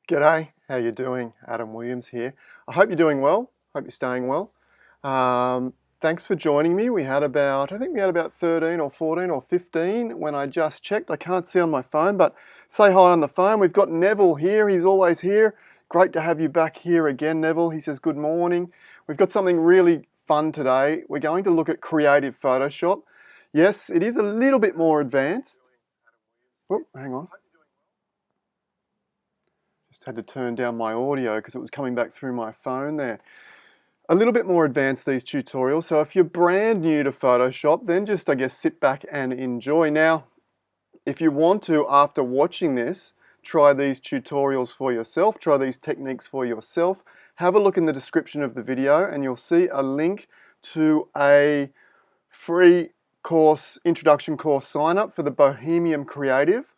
G'day, how you doing? Adam Williams here. I hope you're doing well. Hope you're staying well. Thanks for joining me. I think we had about 13 or 14 or 15 when I just checked. I can't see on my phone, but say hi on the phone. We've got Neville here. He's always here. Great to have you back here again, Neville. He says good morning. We've got something really fun today. We're going to look at creative Photoshop. Yes, it is a little bit more advanced. Oh, hang on. Just had to turn down my audio because it was coming back through my phone there. A little bit more advanced, these tutorials. So if you're brand new to Photoshop, then just, I guess, sit back and enjoy. Now, if you want to, after watching this, try these tutorials for yourself, try these techniques for yourself, have a look in the description of the video and you'll see a link to a free course, introduction course sign up for the Bohemian Creative.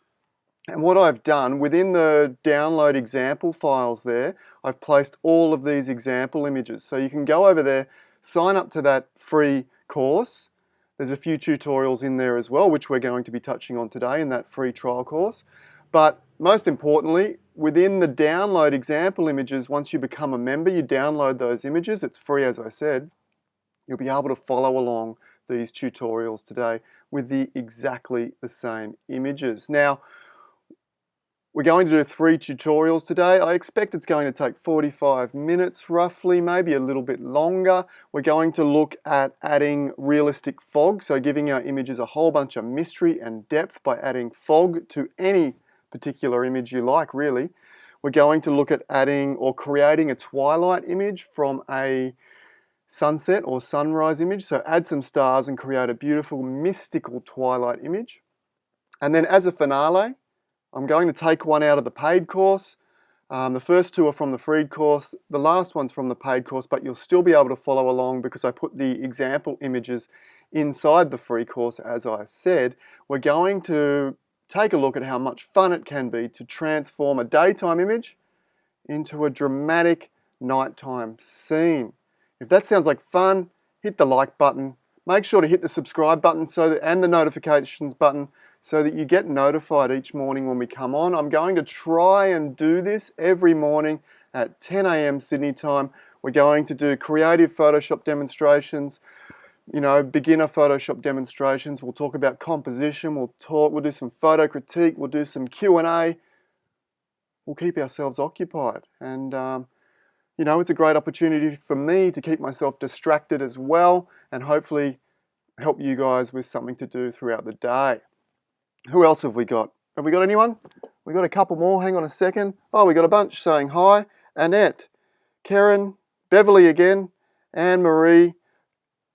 And what I've done, within the download example files there, I've placed all of these example images. So you can go over there, sign up to that free course. There's a few tutorials in there as well, which we're going to be touching on today in that free trial course. But most importantly, within the download example images, once you become a member, you download those images. It's free, as I said. You'll be able to follow along these tutorials today with exactly the same images. Now, we're going to do 3 tutorials today. I expect it's going to take 45 minutes roughly, maybe a little bit longer. We're going to look at adding realistic fog, so giving our images a whole bunch of mystery and depth by adding fog to any particular image you like, really. We're going to look at adding or creating a twilight image from a sunset or sunrise image. So add some stars and create a beautiful mystical twilight image. And then as a finale, I'm going to take one out of the paid course. The first 2 are from the free course. The last one's from the paid course, but you'll still be able to follow along because I put the example images inside the free course, as I said. We're going to take a look at how much fun it can be to transform a daytime image into a dramatic nighttime scene. If that sounds like fun, hit the like button. Make sure to hit the subscribe button and the notifications button so that you get notified each morning when we come on. I'm going to try and do this every morning at 10 a.m. Sydney time. We're going to do creative Photoshop demonstrations, beginner Photoshop demonstrations. We'll talk about composition. We'll do some photo critique. We'll do some Q&A. We'll keep ourselves occupied. And it's a great opportunity for me to keep myself distracted as well and hopefully help you guys with something to do throughout the day. Who else have we got? Have we got anyone? We got a couple more. Hang on a second. Oh, we got a bunch saying hi. Annette, Karen, Beverly again, Anne-Marie.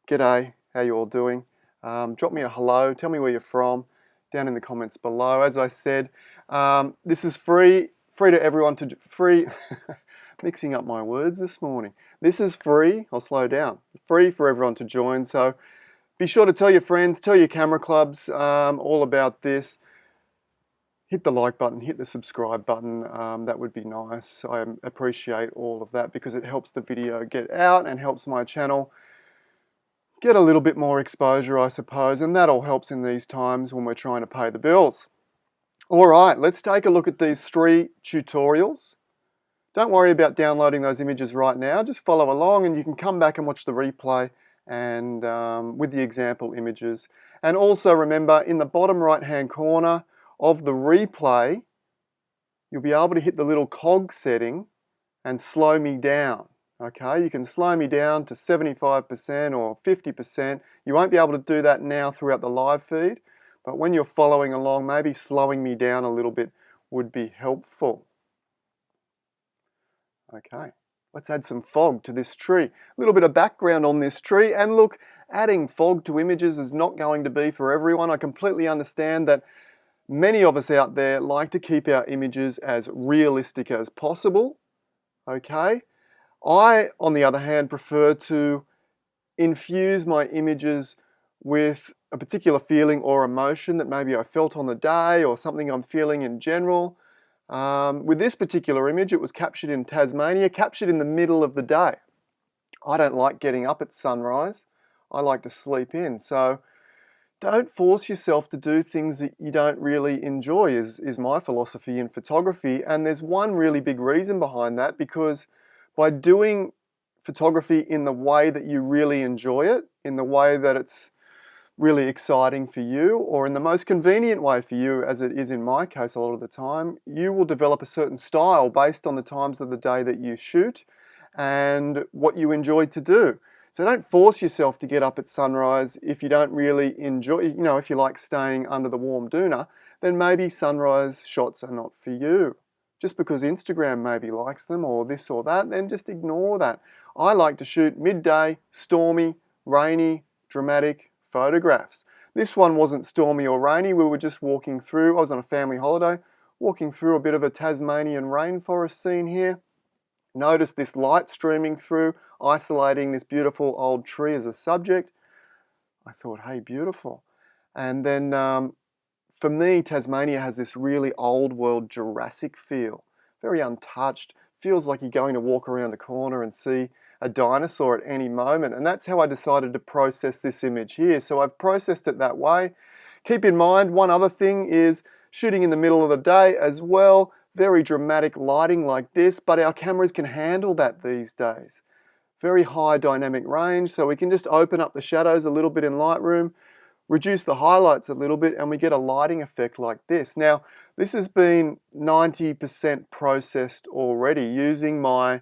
G'day. How you all doing? Drop me a hello. Tell me where you're from down in the comments below. As I said, this is free to everyone to free. Mixing up my words this morning. This is free. I'll slow down. Free for everyone to join. So be sure to tell your friends, tell your camera clubs all about this. Hit the like button, hit the subscribe button. That would be nice. I appreciate all of that because it helps the video get out and helps my channel get a little bit more exposure, I suppose. And that all helps in these times when we're trying to pay the bills. All right, let's take a look at these 3 tutorials. Don't worry about downloading those images right now. Just follow along and you can come back and watch the replay and with the example images. And also remember, in the bottom right hand corner of the replay, you'll be able to hit the little cog setting and slow me down. Okay, you can slow me down to 75% or 50%. You won't be able to do that now throughout the live feed, but when you're following along, maybe slowing me down a little bit would be helpful. Okay, let's add some fog to this tree. A little bit of background on this tree. And look, adding fog to images is not going to be for everyone. I completely understand that many of us out there like to keep our images as realistic as possible. Okay, I, on the other hand, prefer to infuse my images with a particular feeling or emotion that maybe I felt on the day or something I'm feeling in general. With this particular image, it was captured in Tasmania, captured in the middle of the day. I don't like getting up at sunrise. I like to sleep in. So don't force yourself to do things that you don't really enjoy is my philosophy in photography. And there's one really big reason behind that, because by doing photography in the way that you really enjoy it, in the way that it's really exciting for you, or in the most convenient way for you, as it is in my case a lot of the time, you will develop a certain style based on the times of the day that you shoot and what you enjoy to do. So don't force yourself to get up at sunrise if you don't really enjoy, if you like staying under the warm doona, then maybe sunrise shots are not for you. Just because Instagram maybe likes them or this or that, then just ignore that. I like to shoot midday, stormy, rainy, dramatic photographs. This one wasn't stormy or rainy. We were just walking through, I was on a family holiday, walking through a bit of a Tasmanian rainforest scene here. Notice this light streaming through, isolating this beautiful old tree as a subject. I thought, hey, beautiful. And then for me, Tasmania has this really old world Jurassic feel, very untouched. Feels like you're going to walk around a corner and see a dinosaur at any moment. And that's how I decided to process this image here. So I've processed it that way. Keep in mind, one other thing is shooting in the middle of the day as well. Very dramatic lighting like this, but our cameras can handle that these days. Very high dynamic range, so we can just open up the shadows a little bit in Lightroom, reduce the highlights a little bit, and we get a lighting effect like this. Now, this has been 90% processed already using my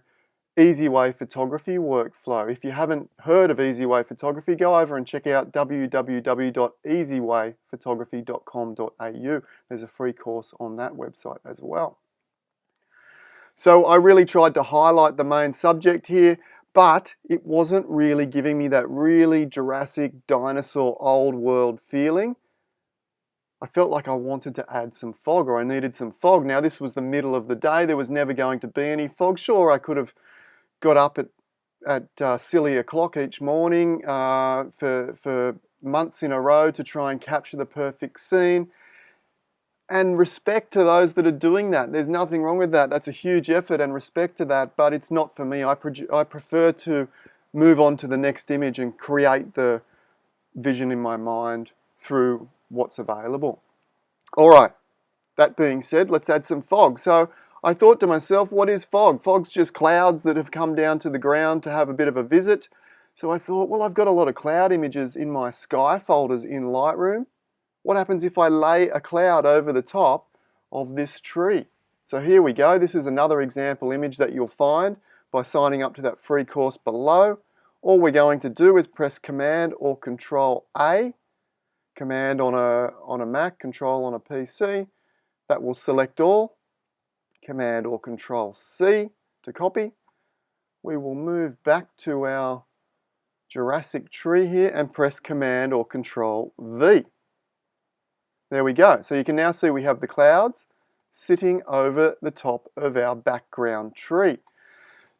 𝗟𝗍𝗃 photography workflow. If you haven't heard of 𝗟𝗍𝗃 photography, go over and check out www.𝗟𝗍𝗃photography.com.au. There's a free course on that website as well. So I really tried to highlight the main subject here, but it wasn't really giving me that really Jurassic, dinosaur, old world feeling. I felt like I wanted to add some fog, or I needed some fog. Now this was the middle of the day, there was never going to be any fog. Sure, I could have got up at silly o'clock each morning for months in a row to try and capture the perfect scene. And respect to those that are doing that. There's nothing wrong with that. That's a huge effort, and respect to that, but it's not for me. I prefer to move on to the next image and create the vision in my mind through what's available. All right, that being said, let's add some fog. So I thought to myself, what is fog? Fog's just clouds that have come down to the ground to have a bit of a visit. So I thought, well, I've got a lot of cloud images in my sky folders in Lightroom. What happens if I lay a cloud over the top of this tree? So here we go. This is another example image that you'll find by signing up to that free course below. All we're going to do is press Command or Control A. Command on a Mac, Control on a PC. That will select all. Command or Control C to copy. We will move back to our Jurassic tree here and press Command or Control V. There we go. So you can now see we have the clouds sitting over the top of our background tree.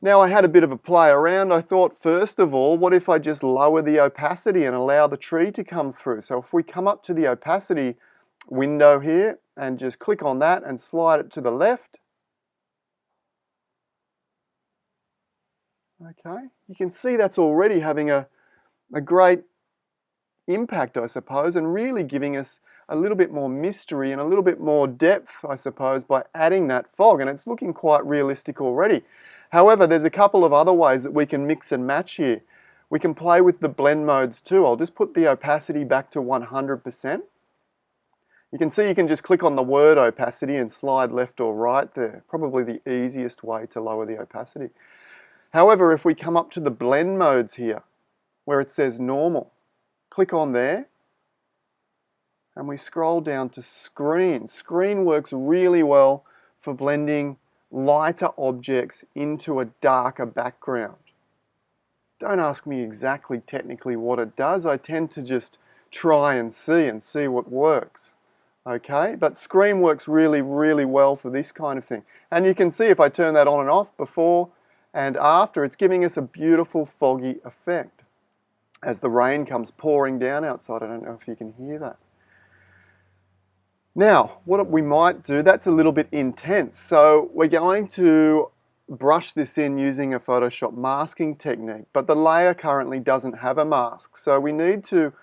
Now I had a bit of a play around. I thought, first of all, what if I just lower the opacity and allow the tree to come through? So if we come up to the opacity window here and just click on that and slide it to the left. Okay, you can see that's already having a great impact, I suppose, and really giving us a little bit more mystery and a little bit more depth, I suppose, by adding that fog, and it's looking quite realistic already. However, there's a couple of other ways that we can mix and match here. We can play with the blend modes too. I'll just put the opacity back to 100%. You can see you can just click on the word opacity and slide left or right there. Probably the easiest way to lower the opacity. However, if we come up to the blend modes here, where it says normal, click on there, and we scroll down to screen. Screen works really well for blending lighter objects into a darker background. Don't ask me exactly technically what it does. I tend to just try and see what works. Okay, but screen works really, really well for this kind of thing. And you can see if I turn that on and off before and after, it's giving us a beautiful foggy effect as the rain comes pouring down outside. I don't know if you can hear that. Now, what we might do, that's a little bit intense. So we're going to brush this in using a Photoshop masking technique, but the layer currently doesn't have a mask. So we need to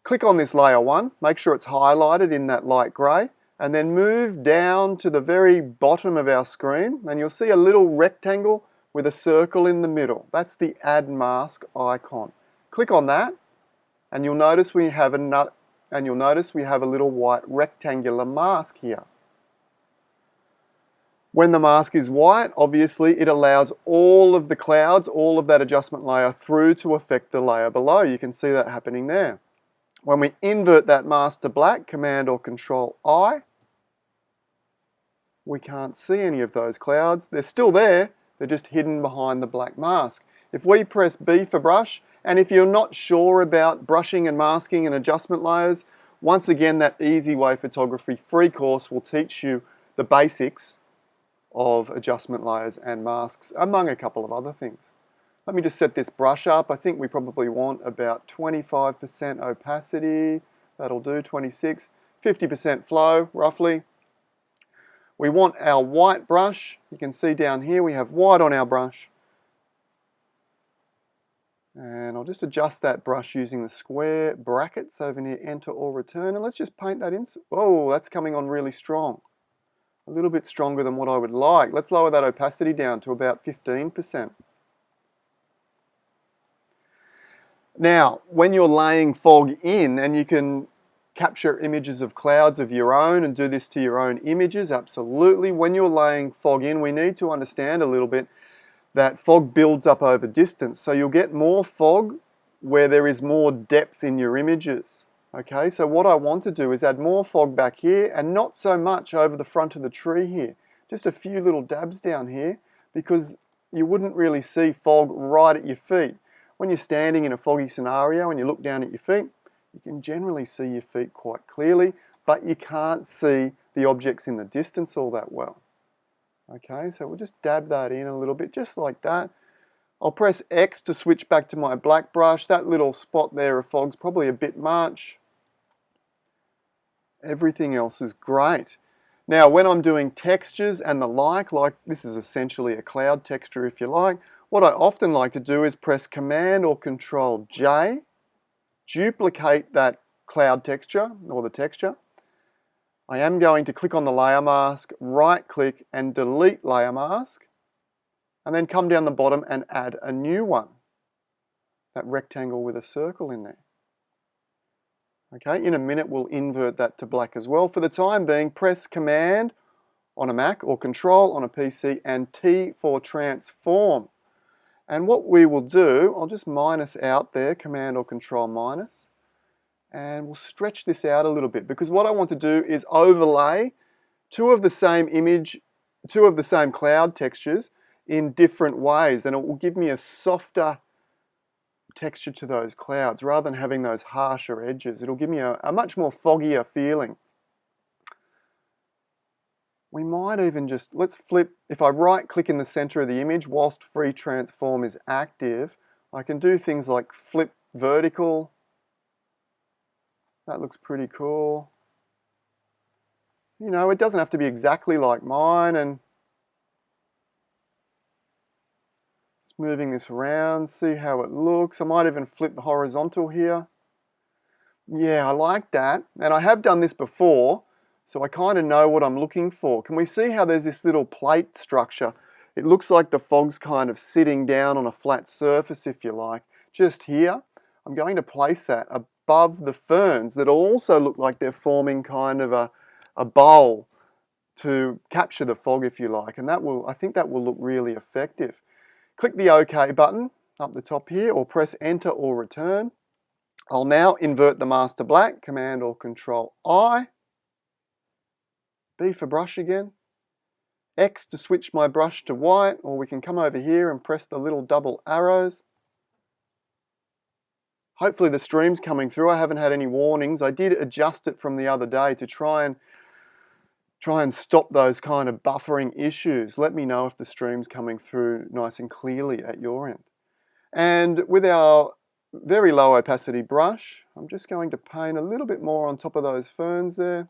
Click on this layer 1, make sure it's highlighted in that light grey, and then move down to the very bottom of our screen, and you'll see a little rectangle with a circle in the middle. That's the Add Mask icon. Click on that, and you'll notice we have a little white rectangular mask here. When the mask is white, obviously it allows all of the clouds, all of that adjustment layer through to affect the layer below. You can see that happening there. When we invert that mask to black, Command or Control I, we can't see any of those clouds. They're still there, they're just hidden behind the black mask. If we press B for brush, and if you're not sure about brushing and masking and adjustment layers, once again that 𝗃𝗍𝗃 Photography free course will teach you the basics of adjustment layers and masks, among a couple of other things. Let me just set this brush up. I think we probably want about 25% opacity. That'll do, 26. 50% flow, roughly. We want our white brush. You can see down here we have white on our brush. And I'll just adjust that brush using the square brackets over near Enter or Return. And let's just paint that in. Oh, that's coming on really strong. A little bit stronger than what I would like. Let's lower that opacity down to about 15%. Now, when you're laying fog in, and you can capture images of clouds of your own and do this to your own images, absolutely. When you're laying fog in, we need to understand a little bit that fog builds up over distance. So you'll get more fog where there is more depth in your images. Okay, so what I want to do is add more fog back here and not so much over the front of the tree here. Just a few little dabs down here, because you wouldn't really see fog right at your feet. When you're standing in a foggy scenario and you look down at your feet, you can generally see your feet quite clearly, but you can't see the objects in the distance all that well. Okay, so we'll just dab that in a little bit, just like that. I'll press X to switch back to my black brush. That little spot there of fog's probably a bit much. Everything else is great. Now, when I'm doing textures and the like this is essentially a cloud texture if you like, what I often like to do is press Command or Control J, duplicate that cloud texture or the texture. I am going to click on the layer mask, right click and delete layer mask, and then come down the bottom and add a new one. That rectangle with a circle in there. Okay, in a minute we'll invert that to black as well. For the time being, press Command on a Mac or Control on a PC and T for transform. And what we will do, I'll just minus out there, Command or Control minus, and we'll stretch this out a little bit, because what I want to do is overlay two of the same cloud textures in different ways, and it will give me a softer texture to those clouds rather than having those harsher edges. It'll give me a much more foggier feeling. We might even just, let's flip, if I right click in the center of the image whilst free transform is active, I can do things like flip vertical. That looks pretty cool. You know, it doesn't have to be exactly like mine, and just moving this around, see how it looks. I might even flip the horizontal here. Yeah, I like that. And I have done this before, so I kind of know what I'm looking for. Can we see how there's this little plate structure? It looks like the fog's kind of sitting down on a flat surface, if you like. Just here, I'm going to place that above the ferns that also look like they're forming kind of a bowl to capture the fog, if you like. And that will, I think that will look really effective. Click the OK button up the top here, or press Enter or Return. I'll now invert the mask to black, Command or Control I. B for brush again. X to switch my brush to white, or we can come over here and press the little double arrows. Hopefully the stream's coming through. I haven't had any warnings. I did adjust it from the other day to try and stop those kind of buffering issues. Let me know if the stream's coming through nice and clearly at your end. And with our very low opacity brush, I'm just going to paint a little bit more on top of those ferns there.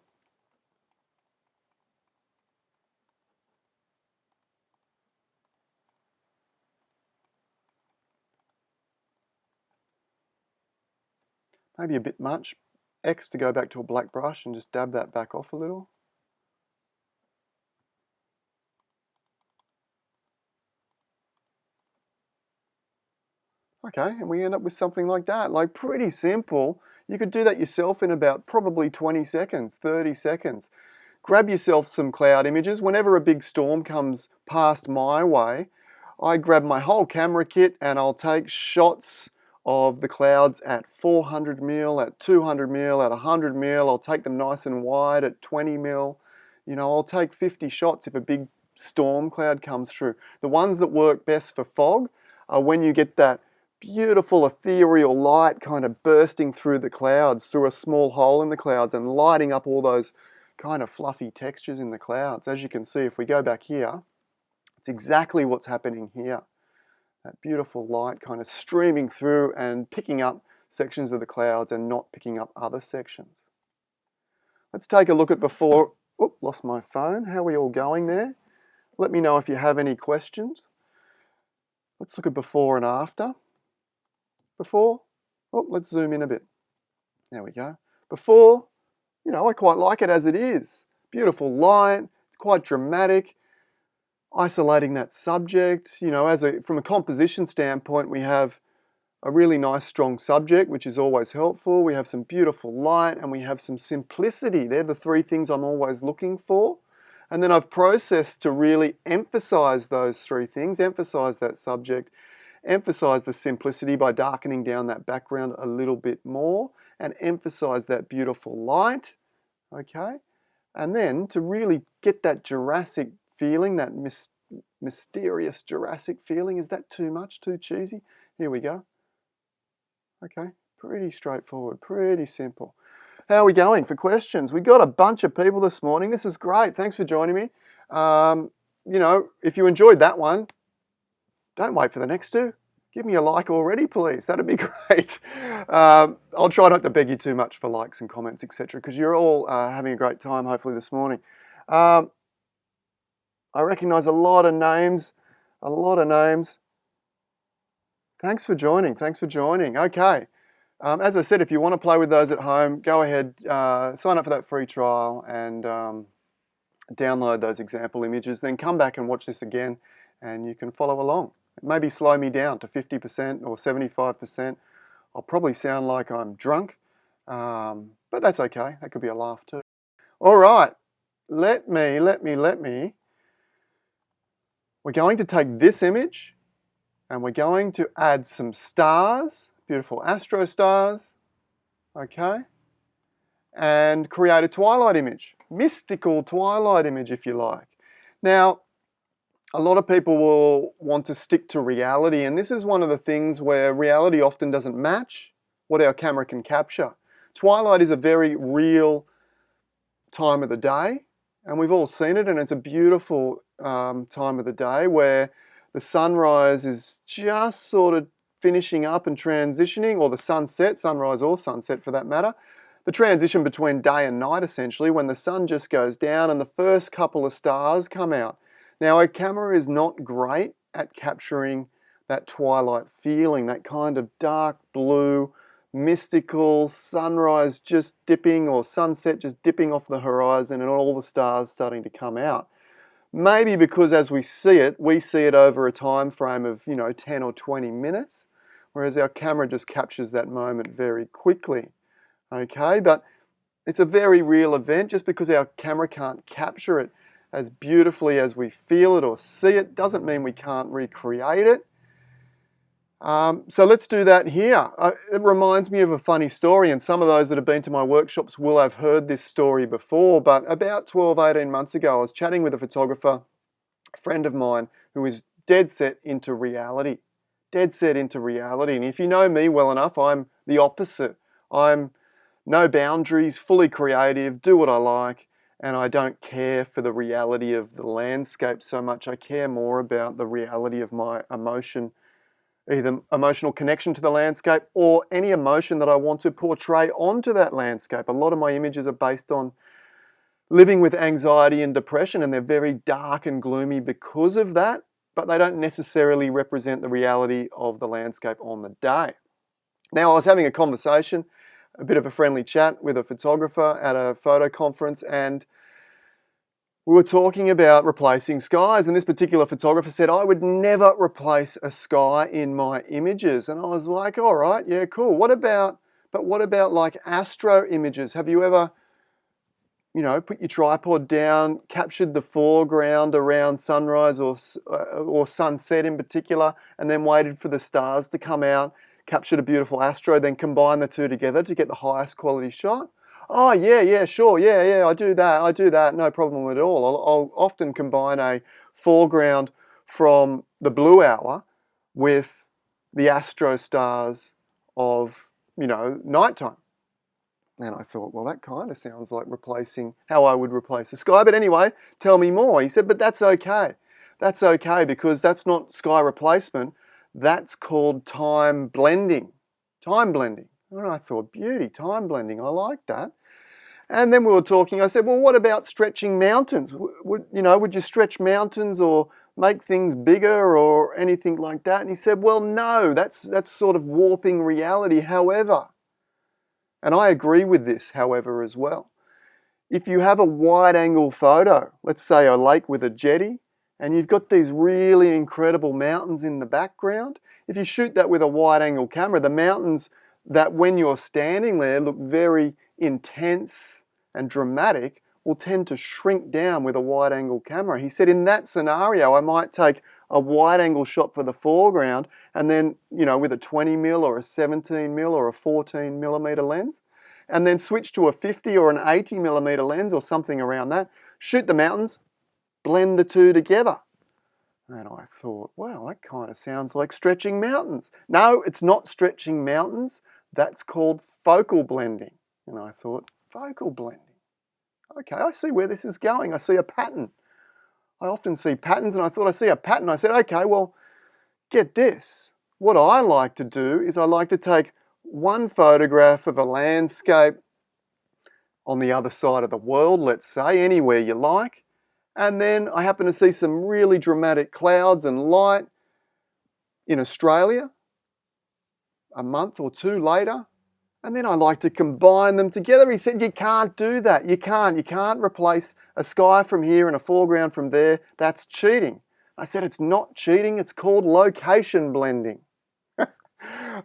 Maybe a bit much. X to go back to a black brush and just dab that back off a little. Okay, and we end up with something like that, like pretty simple. You could do that yourself in about probably 20 seconds, 30 seconds. Grab yourself some cloud images. Whenever a big storm comes past my way, I grab my whole camera kit and I'll take shots of the clouds at 400 mil, at 200 mil, at 100 mil. I'll take them nice and wide at 20 mil. You know, I'll take 50 shots if a big storm cloud comes through. The ones that work best for fog are when you get that beautiful ethereal light kind of bursting through the clouds, through a small hole in the clouds and lighting up all those kind of fluffy textures in the clouds. As you can see, if we go back here, it's exactly what's happening here. That beautiful light kind of streaming through and picking up sections of the clouds and not picking up other sections. Let's take a look at before. Oh, lost my phone. How are we all going there? Let me know if you have any questions. Let's look at before and after. Before, oh, let's zoom in a bit. There we go. Before, you know, I quite like it as it is. Beautiful light, it's quite dramatic. Isolating that subject, you know, from a composition standpoint, we have a really nice strong subject, which is always helpful. We have some beautiful light and we have some simplicity. They're the three things I'm always looking for. And then I've processed to really emphasize those three things, emphasize that subject, emphasize the simplicity by darkening down that background a little bit more, and emphasize that beautiful light, okay? And then to really get that Jurassic feeling, that mysterious Jurassic feeling. Is that too much, too cheesy? Here we go. Okay, pretty straightforward, pretty simple. How are we going for questions? We got a bunch of people this morning. This is great. Thanks for joining me. You know, if you enjoyed that one, don't wait for the next two. Give me a like already, please. That'd be great. I'll try not to beg you too much for likes and comments, etc., because you're all having a great time, hopefully, this morning. I recognize a lot of names, Thanks for joining, Okay. As I said, if you want to play with those at home, go ahead, sign up for that free trial and download those example images, then come back and watch this again and you can follow along. Maybe slow me down to 50% or 75%. I'll probably sound like I'm drunk, but that's okay. That could be a laugh too. All right, let me. We're going to take this image and we're going to add some stars, beautiful astro stars, okay? And create a twilight image, mystical twilight image if you like. Now, a lot of people will want to stick to reality, and this is one of the things where reality often doesn't match what our camera can capture. Twilight is a very real time of the day, and we've all seen it, and it's a beautiful time of the day where the sunrise is just sort of finishing up and transitioning, or the sunset, sunrise or sunset for that matter. The transition between day and night, essentially, when the sun just goes down and the first couple of stars come out. Now, a camera is not great at capturing that twilight feeling, that kind of dark blue, mystical sunrise just dipping or sunset just dipping off the horizon and all the stars starting to come out. Maybe because as we see it over a time frame of, 10 or 20 minutes, whereas our camera just captures that moment very quickly. Okay, but it's a very real event. Just because our camera can't capture it as beautifully as we feel it or see it doesn't mean we can't recreate it. So let's do that here. It reminds me of a funny story, and some of those that have been to my workshops will have heard this story before, but about 12, 18 months ago, I was chatting with a photographer, a friend of mine, who is dead set into reality. And if you know me well enough, I'm the opposite. I'm no boundaries, fully creative, do what I like, and I don't care for the reality of the landscape so much. I care more about the reality of my emotion, either emotional connection to the landscape or any emotion that I want to portray onto that landscape. A lot of my images are based on living with anxiety and depression, and they're very dark and gloomy because of that, but they don't necessarily represent the reality of the landscape on the day. Now, I was having a conversation a bit of a friendly chat with a photographer at a photo conference, and we were talking about replacing skies, and this particular photographer said, I would never replace a sky in my images. And I was like, all right, yeah, cool. What about like astro images? Have you ever, you know, put your tripod down, captured the foreground around sunrise or sunset in particular, and then waited for the stars to come out, captured a beautiful astro, then combine the two together to get the highest quality shot? Oh, yeah, sure, yeah, I do that, no problem at all. I'll often combine a foreground from the blue hour with the astro stars of, you know, nighttime. And I thought, well, that kind of sounds like replacing how I would replace the sky. But anyway, tell me more. He said, but that's okay. That's okay because that's not sky replacement. That's called time blending. Time blending. And I thought, beauty, time blending. I like that. And then we were talking, I said, well, what about stretching mountains? Would you stretch mountains or make things bigger or anything like that? And he said, well, no, that's sort of warping reality. However, and I agree with this, however, as well. If you have a wide angle photo, let's say a lake with a jetty, and you've got these really incredible mountains in the background, if you shoot that with a wide angle camera, the mountains that when you're standing there look very intense and dramatic will tend to shrink down with a wide angle camera. He said in that scenario I might take a wide angle shot for the foreground and then, you know, with a 20mm or a 17mm or a 14mm lens, and then switch to a 50 or an 80mm lens or something around that, shoot the mountains, blend the two together. And I thought, wow, that kind of sounds like stretching mountains. No, it's not stretching mountains. That's called focal blending. And I thought, focal blending. Okay, I see where this is going. I see a pattern. I often see patterns, and I thought I see a pattern. I said, okay, well, get this. What I like to do is I like to take one photograph of a landscape on the other side of the world, let's say, anywhere you like, and then I happen to see some really dramatic clouds and light in Australia a month or two later, and then I like to combine them together. He said, you can't do that. You can't replace a sky from here and a foreground from there. That's cheating. I said, it's not cheating. It's called location blending.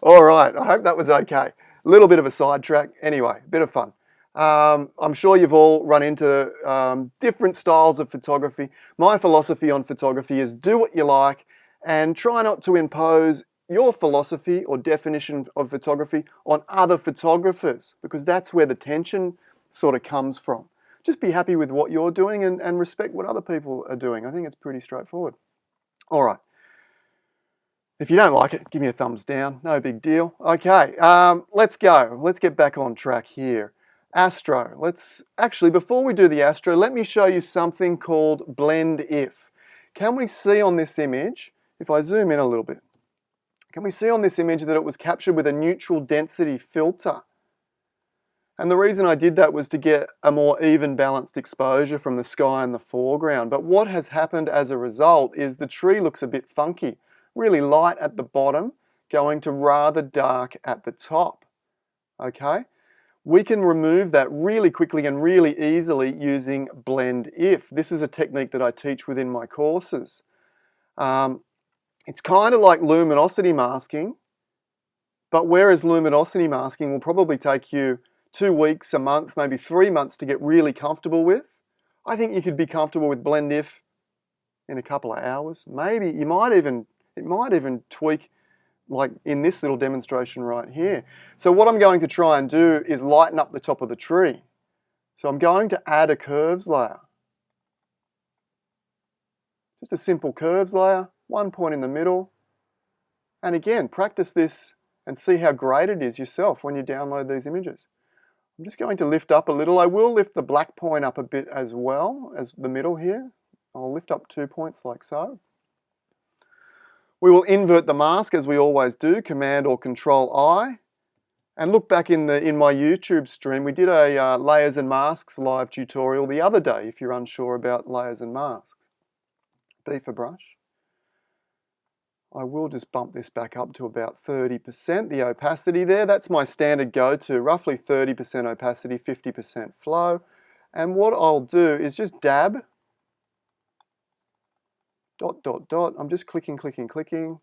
All right, I hope that was okay. A little bit of a sidetrack. Anyway, a bit of fun. I'm sure you've all run into different styles of photography. My philosophy on photography is do what you like and try not to impose your philosophy or definition of photography on other photographers, because that's where the tension sort of comes from. Just be happy with what you're doing and respect what other people are doing. I think it's pretty straightforward. All right. If you don't like it, give me a thumbs down. No big deal. Okay, let's go. Let's get back on track here. Astro. Before we do the astro, let me show you something called blend if. Can we see on this image, if I zoom in a little bit, can we see on this image that it was captured with a neutral density filter? And the reason I did that was to get a more even balanced exposure from the sky and the foreground. But what has happened as a result is the tree looks a bit funky. Really light at the bottom, going to rather dark at the top. Okay? We can remove that really quickly and really easily using blend if. This is a technique that I teach within my courses. It's kind of like luminosity masking, but whereas luminosity masking will probably take you 2 weeks, a month, maybe 3 months to get really comfortable with, I think you could be comfortable with blend if in a couple of hours. Maybe it might even tweak like in this little demonstration right here. So what I'm going to try and do is lighten up the top of the tree. So I'm going to add a curves layer. Just a simple curves layer, one point in the middle. And again, practice this and see how great it is yourself when you download these images. I'm just going to lift up a little. I will lift the black point up a bit as well as the middle here. I'll lift up 2 points like so. We will invert the mask as we always do, Command or Control I. And look back in my YouTube stream, we did a layers and masks live tutorial the other day if you're unsure about layers and masks. B for brush. I will just bump this back up to about 30%, the opacity there. That's my standard go-to, roughly 30% opacity, 50% flow. And what I'll do is just dab, dot, dot, dot. I'm just clicking, clicking, clicking.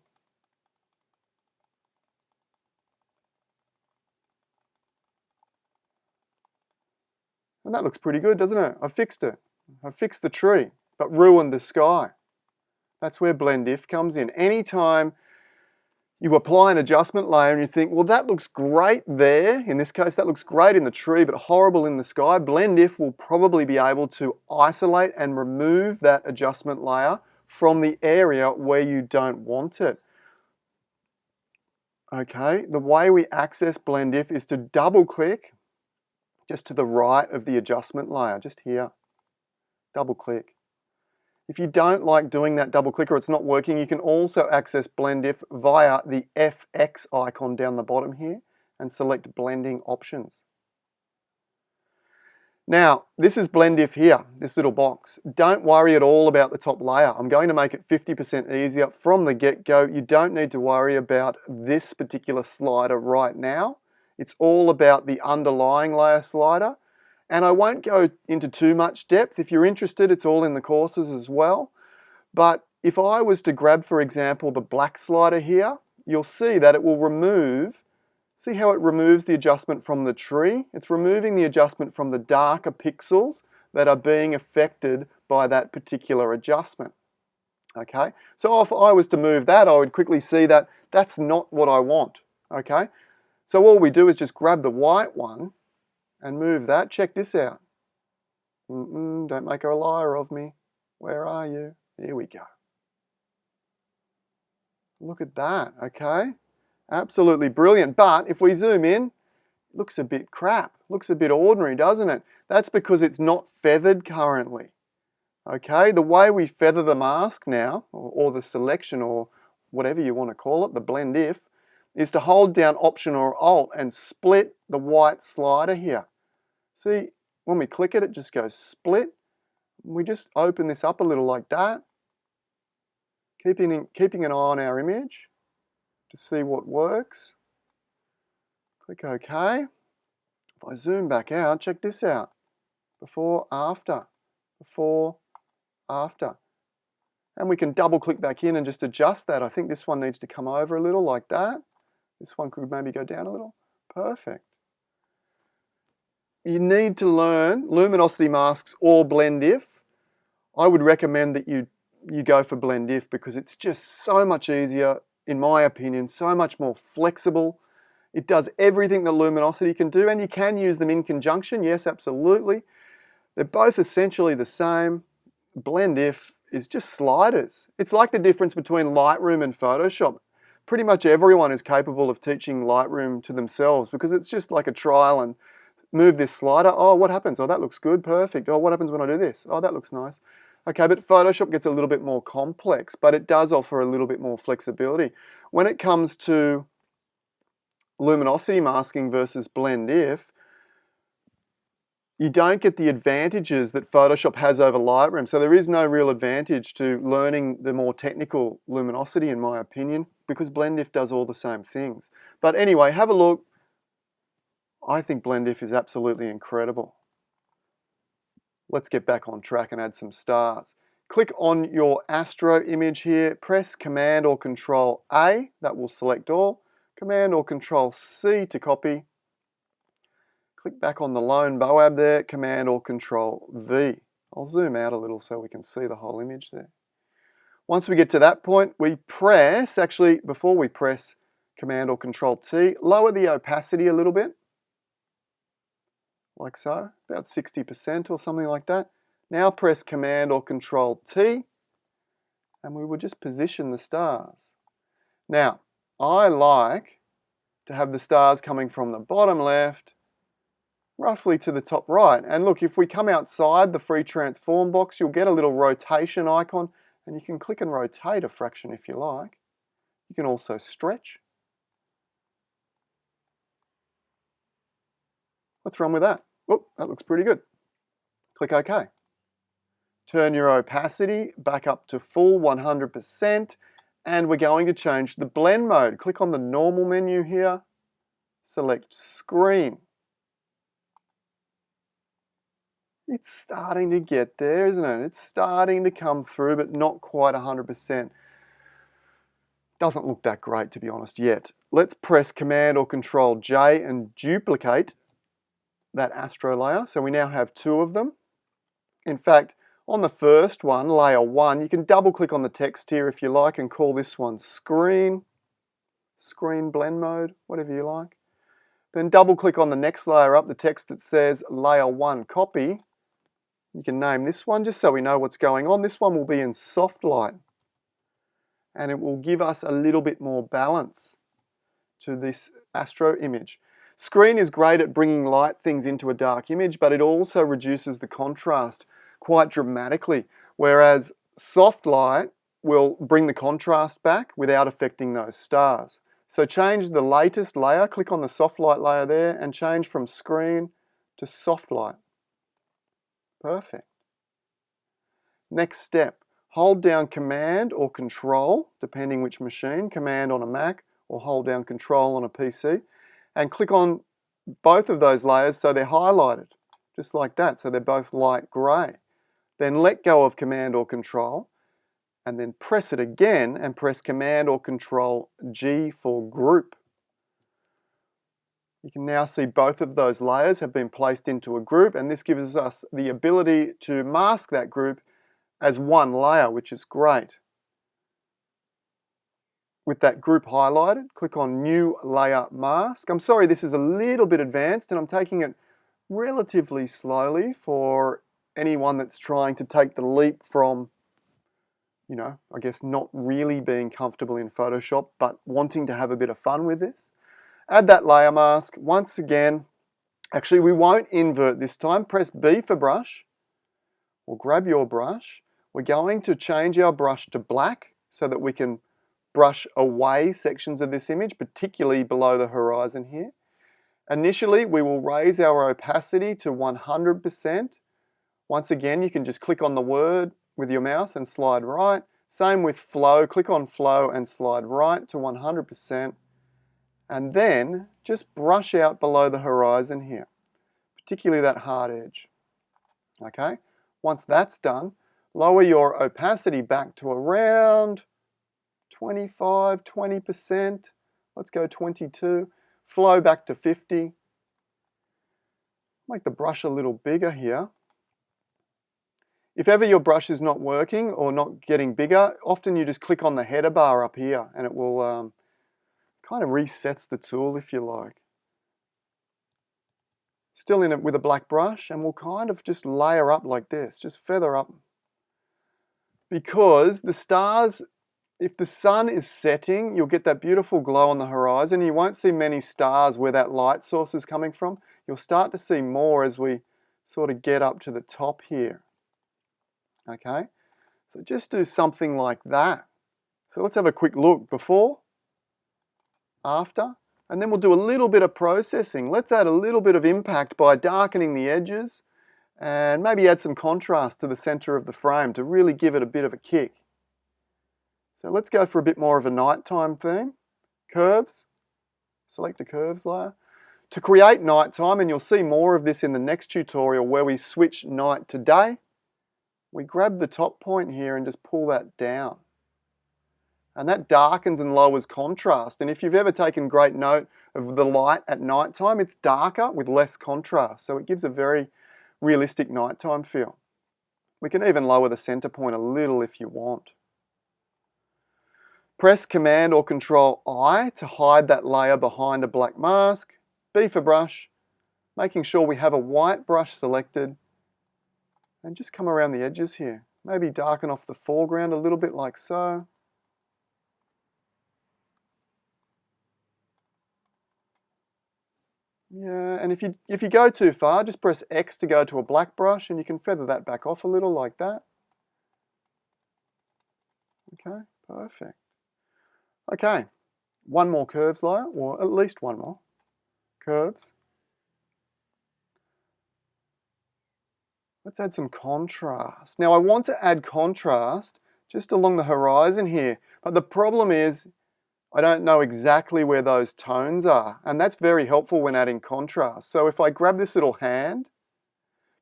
And that looks pretty good, doesn't it? I fixed it. I fixed the tree, but ruined the sky. That's where 𝗏𝗡 comes in. Anytime you apply an adjustment layer and you think, well, that looks great there. In this case, that looks great in the tree, but horrible in the sky. 𝗏𝗡 will probably be able to isolate and remove that adjustment layer from the area where you don't want it. Okay, the way we access 𝗏𝗡 is to double click just to the right of the adjustment layer, just here. Double click. If you don't like doing that double click or it's not working, you can also access 𝗏𝗡 via the FX icon down the bottom here and select blending options. Now, this is 𝗏𝗡 here, this little box. Don't worry at all about the top layer. I'm going to make it 50% easier from the get-go. You don't need to worry about this particular slider right now. It's all about the underlying layer slider. And I won't go into too much depth. If you're interested, it's all in the courses as well. But if I was to grab, for example, the black slider here, you'll see that it will remove, see how it removes the adjustment from the tree? It's removing the adjustment from the darker pixels that are being affected by that particular adjustment. Okay, so if I was to move that, I would quickly see that that's not what I want. Okay, so all we do is just grab the white one and move that. Check this out. Don't make a liar of me. Where are you? Here we go. Look at that, okay? Absolutely brilliant. But if we zoom in, it looks a bit crap. Looks a bit ordinary, doesn't it? That's because it's not feathered currently. Okay, the way we feather the mask now, or the selection, or whatever you want to call it, the 𝗏𝗡, is to hold down Option or Alt and split the white slider here. See, when we click it, it just goes split. We just open this up a little like that, keeping an eye on our image to see what works. Click OK. If I zoom back out, check this out. Before, after, before, after. And we can double click back in and just adjust that. I think this one needs to come over a little like that. This one could maybe go down a little. Perfect. You need to learn luminosity masks or 𝗏𝗡. I would recommend that you go for 𝗏𝗡 because it's just so much easier, in my opinion, so much more flexible. It does everything that luminosity can do, and you can use them in conjunction. Yes, absolutely. They're both essentially the same. 𝗏𝗡 is just sliders. It's like the difference between Lightroom and Photoshop. Pretty much everyone is capable of teaching Lightroom to themselves because it's just like a trial and move this slider. Oh, what happens? Oh, that looks good. Perfect. Oh, what happens when I do this? Oh, that looks nice. Okay, but Photoshop gets a little bit more complex, but it does offer a little bit more flexibility. When it comes to luminosity masking versus 𝗏𝗡, you don't get the advantages that Photoshop has over Lightroom. So there is no real advantage to learning the more technical luminosity, in my opinion, because 𝗏𝗡 does all the same things. But anyway, have a look. I think 𝗏𝗡 is absolutely incredible. Let's get back on track and add some stars. Click on your Astro image here, press Command or Control A, that will select all. Command or Control C to copy. Click back on the lone 𝗏𝗏 there, Command or Control V. I'll zoom out a little so we can see the whole image there. Once we get to that point, we press, actually before we press Command or Control T, lower the opacity a little bit. Like so, about 60% or something like that. Now press Command or Control T, and we will just position the stars. Now, I like to have the stars coming from the bottom left, roughly to the top right. And look, if we come outside the free transform box, you'll get a little rotation icon, and you can click and rotate a fraction if you like. You can also stretch. Let's run with that. Oh, that looks pretty good. Click OK. Turn your opacity back up to full 100%, and we're going to change the blend mode. Click on the normal menu here, select screen. It's starting to get there, isn't it? It's starting to come through, but not quite 100%. Doesn't look that great, to be honest, yet. Let's press Command or Control J and duplicate that astro layer. So we now have two of them. In fact, on the first one, layer 1, you can double click on the text here if you like and call this one screen blend mode, whatever you like. Then double click on the next layer up, the text that says layer 1 copy. You can name this one just so we know what's going on. This one will be in soft light, and it will give us a little bit more balance to this astro image. Screen is great at bringing light things into a dark image, but it also reduces the contrast quite dramatically, whereas soft light will bring the contrast back without affecting those stars. So change the latest layer, click on the soft light layer there, and change from screen to soft light. Perfect. Next step, hold down Command or Control, depending which machine, Command on a Mac or hold down Control on a PC, and click on both of those layers so they're highlighted, just like that, so they're both light grey. Then let go of Command or Control, and then press it again and press Command or Control G for group. You can now see both of those layers have been placed into a group, and this gives us the ability to mask that group as one layer, which is great. With that group highlighted, click on New Layer Mask. I'm sorry, this is a little bit advanced, and I'm taking it relatively slowly for anyone that's trying to take the leap from, you know, I guess not really being comfortable in Photoshop, but wanting to have a bit of fun with this. Add that layer mask. Once again, actually we won't invert this time. Press B for brush, or grab your brush. We're going to change our brush to black so that we can brush away sections of this image, particularly below the horizon here. Initially, we will raise our opacity to 100%. Once again, you can just click on the word with your mouse and slide right. Same with flow. Click on flow and slide right to 100%. And then just brush out below the horizon here, particularly that hard edge. Okay? Once that's done, lower your opacity back to around 25, 20%. Let's go 22. Flow back to 50. Make the brush a little bigger here. If ever your brush is not working or not getting bigger, often you just click on the header bar up here and it will kind of resets the tool if you like. Still in it with a black brush, and we'll kind of just layer up like this, just feather up. Because the stars, if the sun is setting, you'll get that beautiful glow on the horizon. You won't see many stars where that light source is coming from. You'll start to see more as we sort of get up to the top here. Okay, so just do something like that. So let's have a quick look before, after, and then we'll do a little bit of processing. Let's add a little bit of impact by darkening the edges and maybe add some contrast to the center of the frame to really give it a bit of a kick. So let's go for a bit more of a nighttime theme. Curves, select a curves layer. To create nighttime, and you'll see more of this in the next tutorial where we switch night to day, we grab the top point here and just pull that down. And that darkens and lowers contrast. And if you've ever taken great note of the light at nighttime, it's darker with less contrast. So it gives a very realistic nighttime feel. We can even lower the center point a little if you want. Press Command or Control I to hide that layer behind a black mask. B for brush, making sure we have a white brush selected. And just come around the edges here. Maybe darken off the foreground a little bit like so. Yeah, and if you go too far, just press X to go to a black brush and you can feather that back off a little like that. Okay, perfect. Okay, one more curves layer, or at least one more. Curves. Let's add some contrast. Now I want to add contrast just along the horizon here. But the problem is I don't know exactly where those tones are, and that's very helpful when adding contrast. So if I grab this little hand,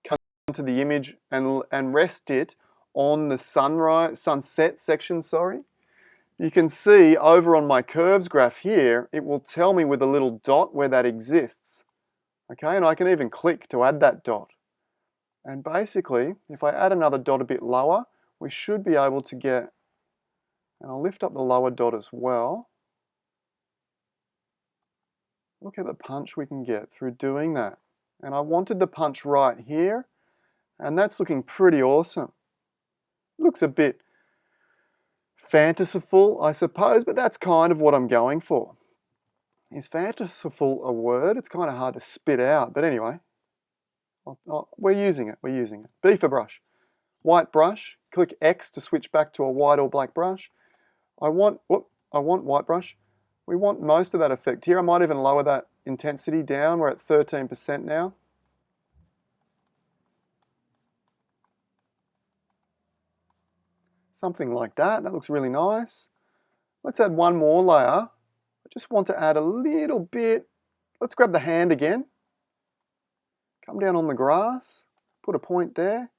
come to the image and rest it on the sunset section, you can see over on my curves graph here, it will tell me with a little dot where that exists. Okay, and I can even click to add that dot. And basically, if I add another dot a bit lower, we should be able to get, and I'll lift up the lower dot as well. Look at the punch we can get through doing that. And I wanted the punch right here, and that's looking pretty awesome. Looks a bit fantasyful, I suppose, but that's kind of what I'm going for. Is fantasyful a word? It's kind of hard to spit out, but anyway, we're using it, B for brush. White brush, click X to switch back to a white or black brush. I want white brush. We want most of that effect here. I might even lower that intensity down. We're at 13% now. Something like that. That looks really nice. Let's add one more layer. I just want to add a little bit. Let's grab the hand again. Come down on the grass. Put a point there.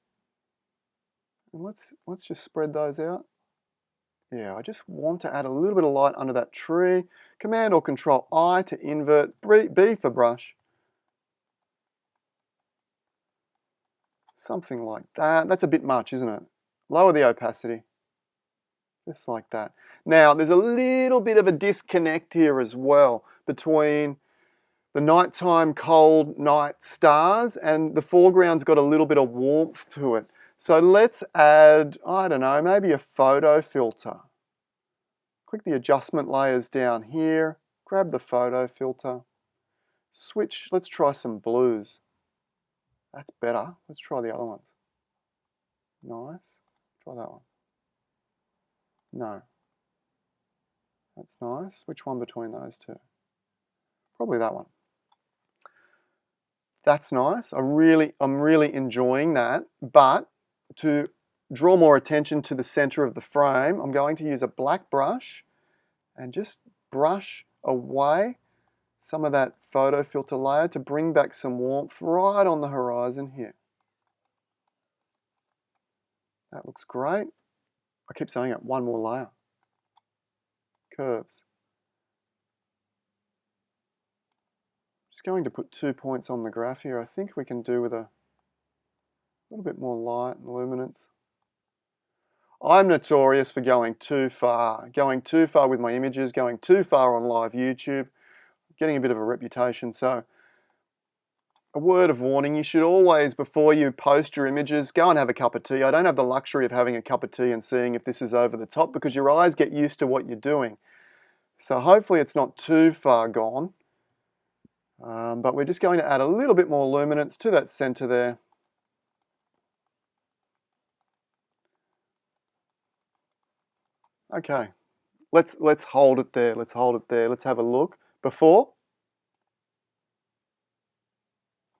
And let's just spread those out. Yeah, I just want to add a little bit of light under that tree. Command or Control I to invert, B for brush. Something like that. That's a bit much, isn't it? Lower the opacity. Just like that. Now, there's a little bit of a disconnect here as well between the nighttime cold night stars and the foreground's got a little bit of warmth to it. So let's add, I don't know, maybe a photo filter. Click the adjustment layers down here, grab the photo filter, switch, let's try some blues. That's better. Let's try the other ones. Nice. Try that one. No. That's nice. Which one between those two? Probably that one. That's nice. I'm really enjoying that, but to draw more attention to the center of the frame, I'm going to use a black brush and just brush away some of that photo filter layer to bring back some warmth right on the horizon here. That looks great. I keep saying it, one more layer. Curves. Just going to put 2 points on the graph here. I think we can do with a little bit more light and luminance. I'm notorious for going too far with my images, going too far on live YouTube, getting a bit of a reputation. So a word of warning, you should always, before you post your images, go and have a cup of tea. I don't have the luxury of having a cup of tea and seeing if this is over the top because your eyes get used to what you're doing. So hopefully it's not too far gone. But we're just going to add a little bit more luminance to that center there. Okay, let's hold it there. Let's hold it there. Let's have a look. Before,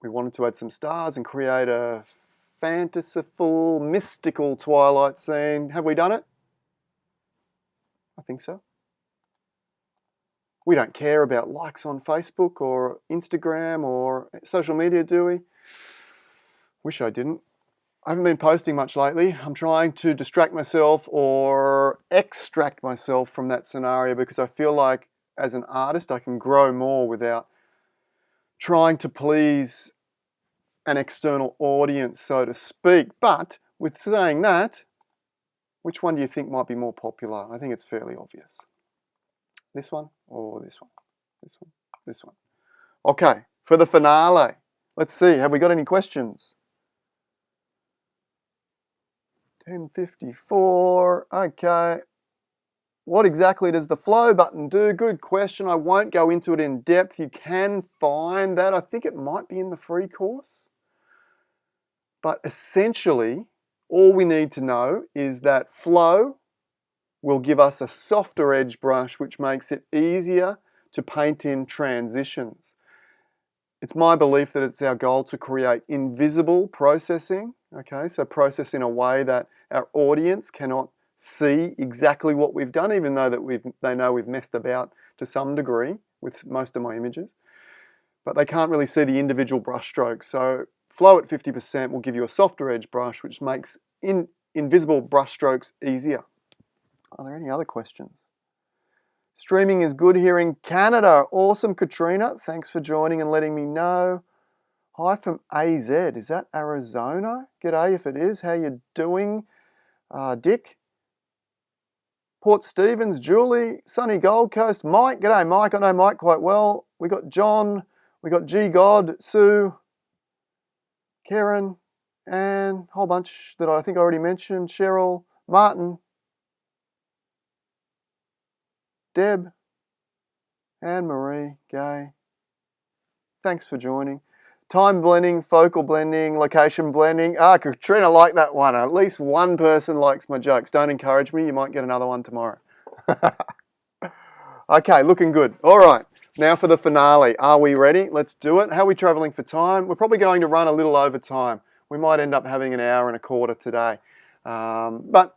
we wanted to add some stars and create a fanciful, mystical twilight scene. Have we done it? I think so. We don't care about likes on Facebook or Instagram or social media, do we? Wish I didn't. I haven't been posting much lately. I'm trying to distract myself or extract myself from that scenario because I feel like as an artist I can grow more without trying to please an external audience, so to speak. But with saying that, which one do you think might be more popular? I think it's fairly obvious. This one or this one? This one? This one? Okay, for the finale, let's see, have we got any questions? 10:54, okay. What exactly does the flow button do? Good question. I won't go into it in depth. You can find that. I think it might be in the free course. But essentially, all we need to know is that flow will give us a softer edge brush, which makes it easier to paint in transitions. It's my belief that it's our goal to create invisible processing, okay? So process in a way that our audience cannot see exactly what we've done, even though that they know we've messed about to some degree with most of my images. But they can't really see the individual brush strokes. So flow at 50% will give you a softer edge brush, which makes invisible brush strokes easier. Are there any other questions? Streaming is good here in Canada. Awesome, Katrina. Thanks for joining and letting me know. Hi from AZ. Is that Arizona? G'day if it is. How you doing? Dick? Port Stephens, Julie, sunny Gold Coast. Mike, g'day Mike. I know Mike quite well. We got John, we got 𝗀𝗲𝗲𝗍, Sue, Karen, and a whole bunch that I think I already mentioned. Cheryl, Martin, Deb, Anne-Marie, Gay. Thanks for joining. Time blending, focal blending, location blending. Katrina liked that one. At least one person likes my jokes. Don't encourage me. You might get another one tomorrow. Okay, looking good. All right, now for the finale. Are we ready? Let's do it. How are we traveling for time? We're probably going to run a little over time. We might end up having an hour and a quarter today. But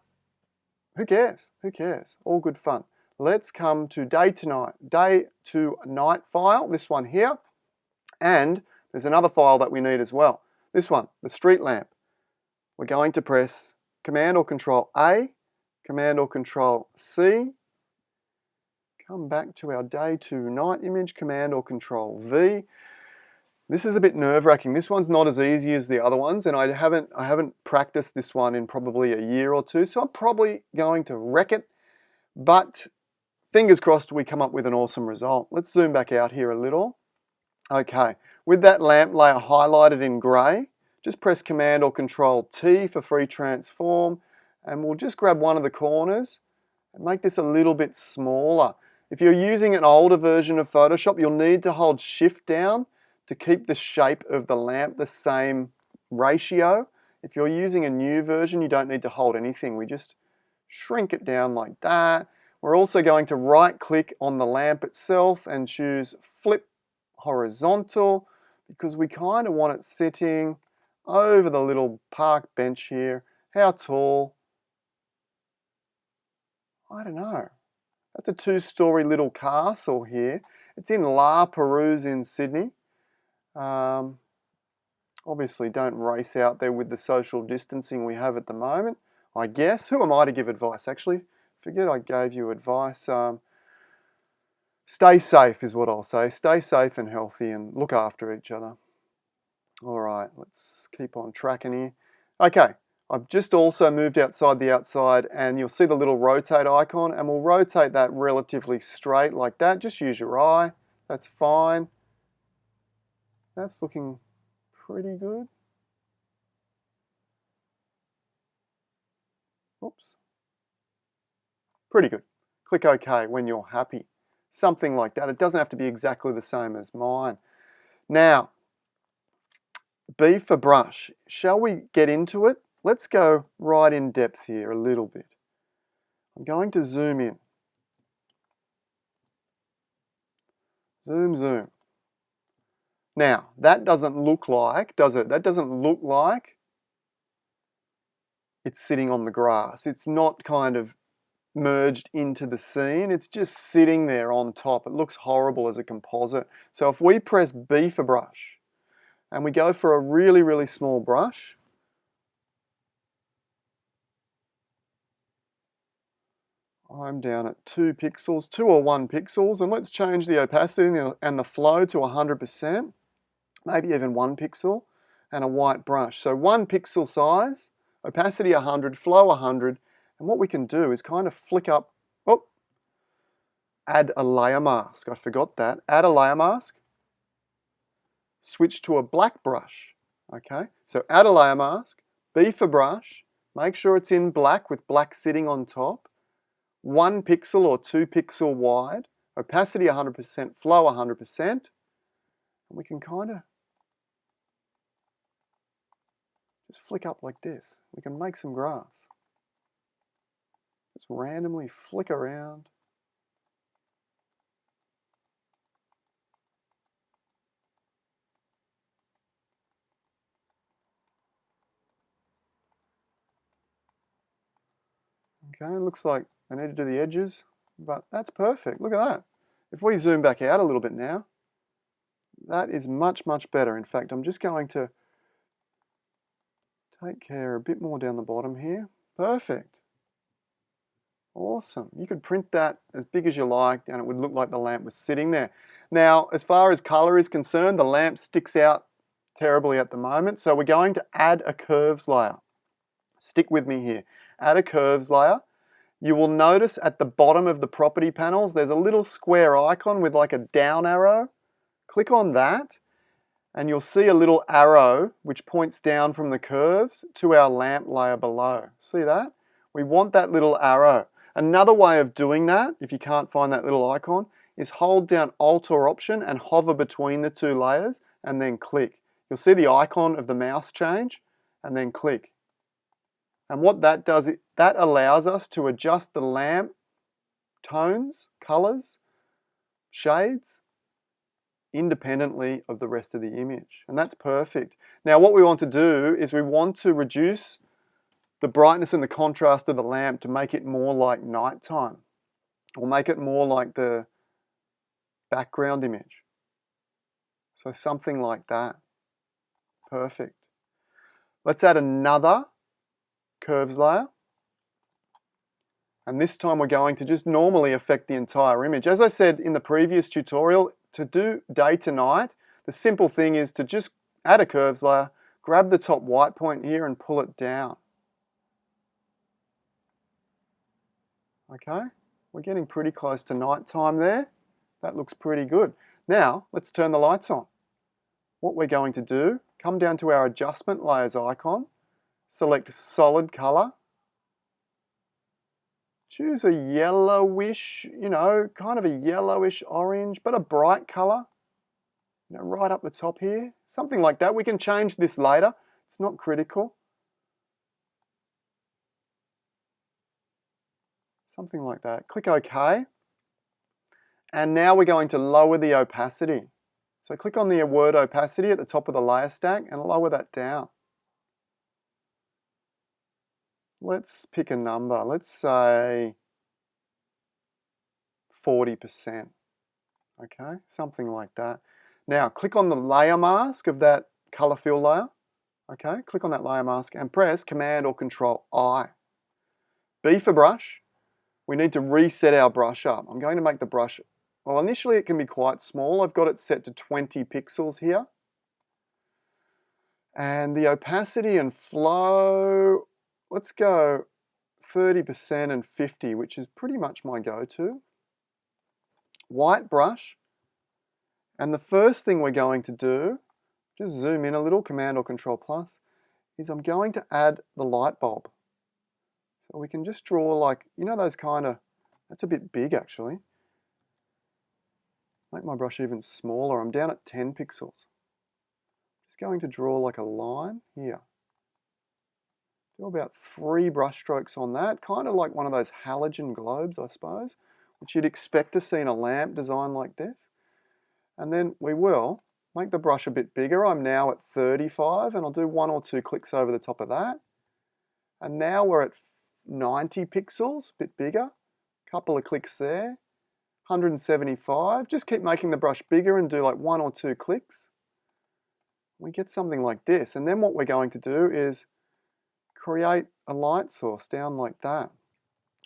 who cares? Who cares? All good fun. Let's come to day to night file, this one here. And there's another file that we need as well. This one, the street lamp. We're going to press Command or Control A, Command or Control C. Come back to our day to night image, Command or Control V. This is a bit nerve-wracking. This one's not as easy as the other ones, and I haven't practiced this one in probably a year or two, so I'm probably going to wreck it, but fingers crossed we come up with an awesome result. Let's zoom back out here a little. Okay, with that lamp layer highlighted in grey, just press Command or Control T for free transform, and we'll just grab one of the corners and make this a little bit smaller. If you're using an older version of Photoshop, you'll need to hold Shift down to keep the shape of the lamp the same ratio. If you're using a new version, you don't need to hold anything. We just shrink it down like that. We're also going to right-click on the lamp itself and choose Flip Horizontal, because we kind of want it sitting over the little park bench here. How tall? I don't know. That's a 2-story little castle here. It's in 𝗲𝗵𝗄𝗃 in Sydney. Obviously don't race out there with the social distancing we have at the moment, I guess. Who am I to give advice, actually? Forget I gave you advice. Stay safe is what I'll say. Stay safe and healthy and look after each other. All right, let's keep on tracking here. Okay, I've just also moved outside the outside, and you'll see the little rotate icon, and we'll rotate that relatively straight like that. Just use your eye. That's fine. That's looking pretty good. Oops. Pretty good. Click OK when you're happy. Something like that. It doesn't have to be exactly the same as mine. Now, B for brush. Shall we get into it? Let's go right in depth here a little bit. I'm going to zoom in. Zoom, zoom. Now, that doesn't look like, does it? That doesn't look like it's sitting on the grass. It's not kind of merged into the scene. It's just sitting there on top. It looks horrible as a composite. So if we press B for brush and we go for a really, really small brush, I'm down at 2 pixels, 2 or 1 pixels, and let's change the opacity and the flow to 100%, maybe even 1 pixel, and a white brush. So 1 pixel size, opacity 100, flow 100, and what we can do is kind of flick up, add a layer mask. I forgot that. Add a layer mask, switch to a black brush. Okay, so add a layer mask, B for brush, make sure it's in black with black sitting on top, 1 pixel or 2 pixel wide, opacity 100%, flow 100%, and we can kind of just flick up like this. We can make some grass. Just randomly flick around. Okay, looks like I need to do the edges, but that's perfect. Look at that. If we zoom back out a little bit now, that is much, much better. In fact, I'm just going to take care a bit more down the bottom here. Perfect. Awesome. You could print that as big as you liked and it would look like the lamp was sitting there. Now, as far as color is concerned, the lamp sticks out terribly at the moment, so we're going to add a curves layer. Stick with me here. Add a curves layer. You will notice at the bottom of the property panels, there's a little square icon with like a down arrow. Click on that and you'll see a little arrow which points down from the curves to our lamp layer below. See that? We want that little arrow. Another way of doing that, if you can't find that little icon, is hold down Alt or Option and hover between the two layers and then click. You'll see the icon of the mouse change and then click. And what that does, that allows us to adjust the lamp tones, colors, shades, independently of the rest of the image. And that's perfect. Now what we want to do is we want to reduce the brightness and the contrast of the lamp to make it more like nighttime, or make it more like the background image. So something like that. Perfect. Let's add another curves layer. And this time we're going to just normally affect the entire image. As I said in the previous tutorial, to do day to night, the simple thing is to just add a curves layer, grab the top white point here and pull it down. Okay, we're getting pretty close to nighttime there. That looks pretty good. Now, let's turn the lights on. What we're going to do, come down to our adjustment layers icon, select solid color, choose a yellowish, kind of a yellowish orange, but a bright color, right up the top here, something like that. We can change this later, it's not critical. Something like that. Click OK. And now we're going to lower the opacity. So click on the word opacity at the top of the layer stack and lower that down. Let's pick a number. Let's say 40%. Okay, something like that. Now click on the layer mask of that color fill layer. Okay, click on that layer mask and press Command or Control I. B for brush. We need to reset our brush up. I'm going to make the brush, well, initially it can be quite small. I've got it set to 20 pixels here. And the opacity and flow, let's go 30% and 50, which is pretty much my go-to. White brush. And the first thing we're going to do, just zoom in a little, Command or Control plus, is I'm going to add the light bulb. So we can just draw like, those kind of, that's a bit big actually. Make my brush even smaller. I'm down at 10 pixels. Just going to draw like a line here. Do about 3 brush strokes on that, kind of like one of those halogen globes, I suppose, which you'd expect to see in a lamp design like this. And then we will make the brush a bit bigger. I'm now at 35 and I'll do 1 or 2 clicks over the top of that. And now we're at 90 pixels, a bit bigger. Couple of clicks there. 175. Just keep making the brush bigger and do like 1 or 2 clicks. We get something like this. And then what we're going to do is create a light source down like that.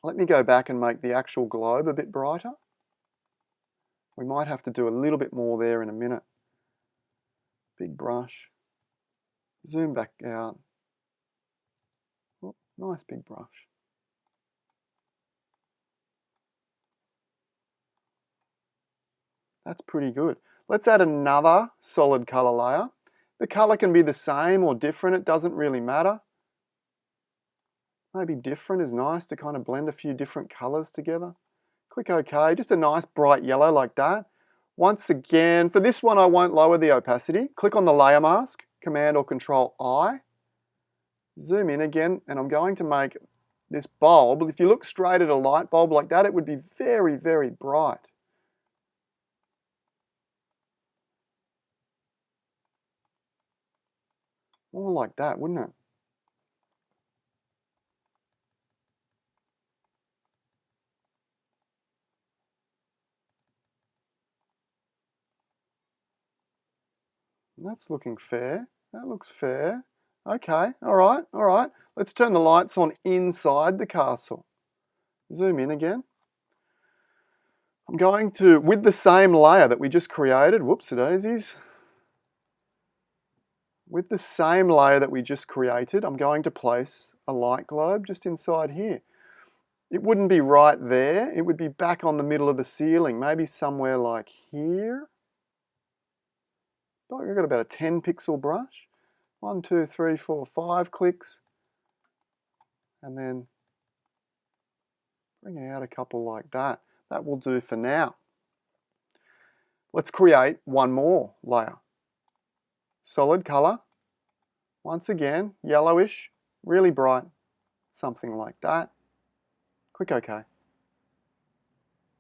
Let me go back and make the actual globe a bit brighter. We might have to do a little bit more there in a minute. Big brush. Zoom back out. Oh, nice big brush. That's pretty good. Let's add another solid color layer. The color can be the same or different, it doesn't really matter. Maybe different is nice to kind of blend a few different colors together. Click OK, just a nice bright yellow like that. Once again, for this one I won't lower the opacity. Click on the layer mask, Command or Control I. Zoom in again, and I'm going to make this bulb, if you look straight at a light bulb like that, it would be very, very bright. More like that, wouldn't it? That's looking fair. That looks fair. Okay, all right, all right. Let's turn the lights on inside the castle. Zoom in again. I'm going to, with the same layer that we just created, whoopsie-daisies. With the same layer that we just created, I'm going to place a light globe just inside here. It wouldn't be right there. It would be back on the middle of the ceiling, maybe somewhere like here. I've got about a 10 pixel brush. 1, 2, 3, 4, 5 clicks. And then bring it out a couple like that. That will do for now. Let's create one more layer. Solid color. Once again, yellowish, really bright, something like that. Click OK.